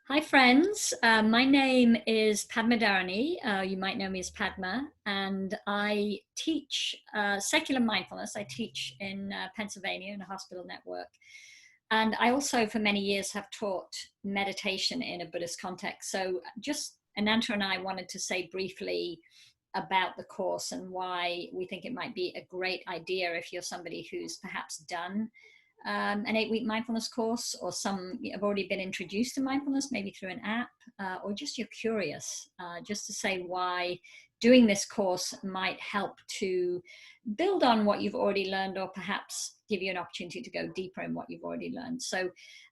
Hi, friends. My name is Padma Dharani. You might know me as Padma, and I teach secular mindfulness. I teach in Pennsylvania in a hospital network. And I also, for many years, have taught meditation in a Buddhist context. So, just Ananta and I wanted to say briefly about the course and why we think it might be a great idea if you're somebody who's perhaps done an 8-week mindfulness course, or some have already been introduced to mindfulness, maybe through an app, or just you're curious, just to say why doing this course might help to build on what you've already learned, or perhaps give you an opportunity to go deeper in what you've already learned. So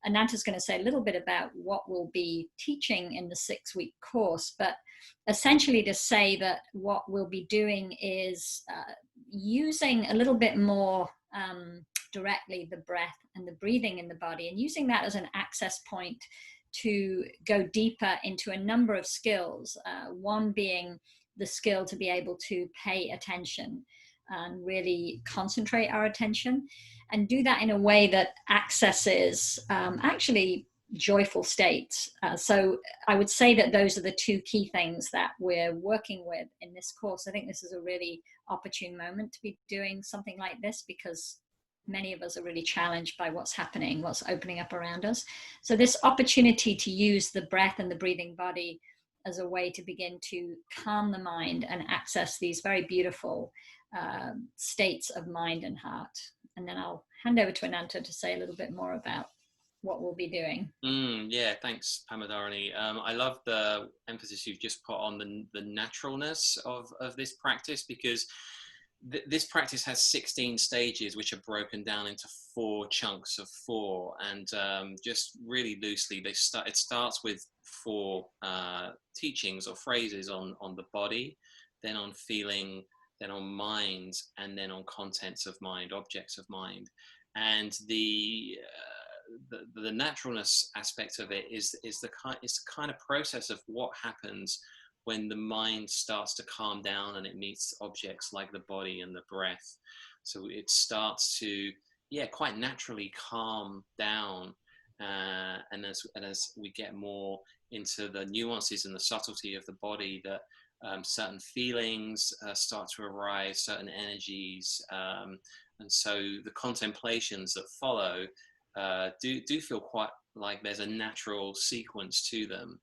Ananta's going to say a little bit about what we'll be teaching in the 6-week course, but essentially to say that what we'll be doing is using a little bit more directly the breath and the breathing in the body, and using that as an access point to go deeper into a number of skills, one being the skill to be able to pay attention and really concentrate our attention, and do that in a way that accesses actually joyful states. So I would say that those are the two key things that we're working with in this course. I think this is a really opportune moment to be doing something like this, because many of us are really challenged by what's happening, what's opening up around us. So this opportunity to use the breath and the breathing body as a way to begin to calm the mind and access these very beautiful states of mind and heart. And then I'll hand over to Ananta to say a little bit more about what we'll be doing. Yeah, thanks, Pamadharani. I love the emphasis you've just put on the naturalness of this practice, because this practice has 16 stages, which are broken down into 4 chunks of 4. And just really loosely, it starts with 4 teachings or phrases on the body, then on feeling, then on mind, and then on contents of mind, objects of mind. And the naturalness aspect of it is the kind of process of what happens when the mind starts to calm down and it meets objects like the body and the breath. So it starts to, quite naturally calm down. And as we get more into the nuances and the subtlety of the body, that certain feelings start to arise, certain energies. And so the contemplations that follow do feel quite like there's a natural sequence to them.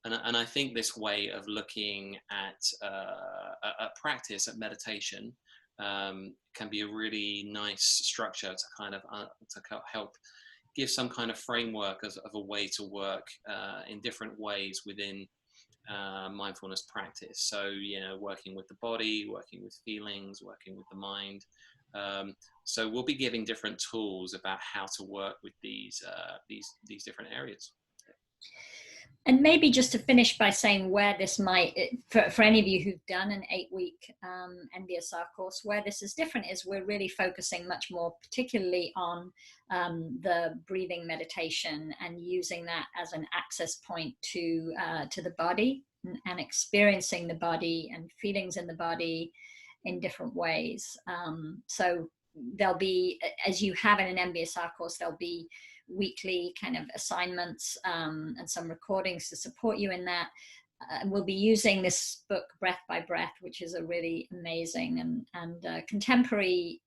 And I think this way of looking at a practice, at meditation, can be a really nice structure to kind of to help give some kind of framework of a way to work in different ways within mindfulness practice. So, working with the body, working with feelings, working with the mind. So we'll be giving different tools about how to work with these different areas. And maybe just to finish by saying where this might, for any of you who've done an 8-week NBSR course, where this is different is we're really focusing much more particularly on the breathing meditation, and using that as an access point to the body, and experiencing the body and feelings in the body in different ways. So there'll be, as you have in an NBSR course, there'll be weekly kind of assignments and some recordings to support you in that. We'll be using this book, Breath by Breath, which is a really amazing and contemporary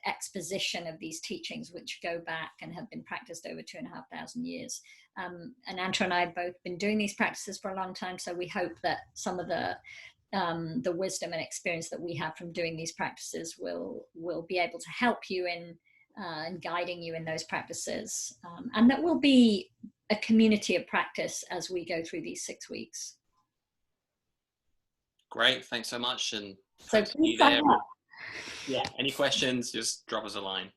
exposition of these teachings, which go back and have been practiced over 2,500 years. And Antra and I have both been doing these practices for a long time, so we hope that some of the wisdom and experience that we have from doing these practices will be able to help you in and guiding you in those practices, and that will be a community of practice as we go through these 6 weeks. Great, thanks so much, and so hope to see you there. Yeah, any questions, just drop us a line.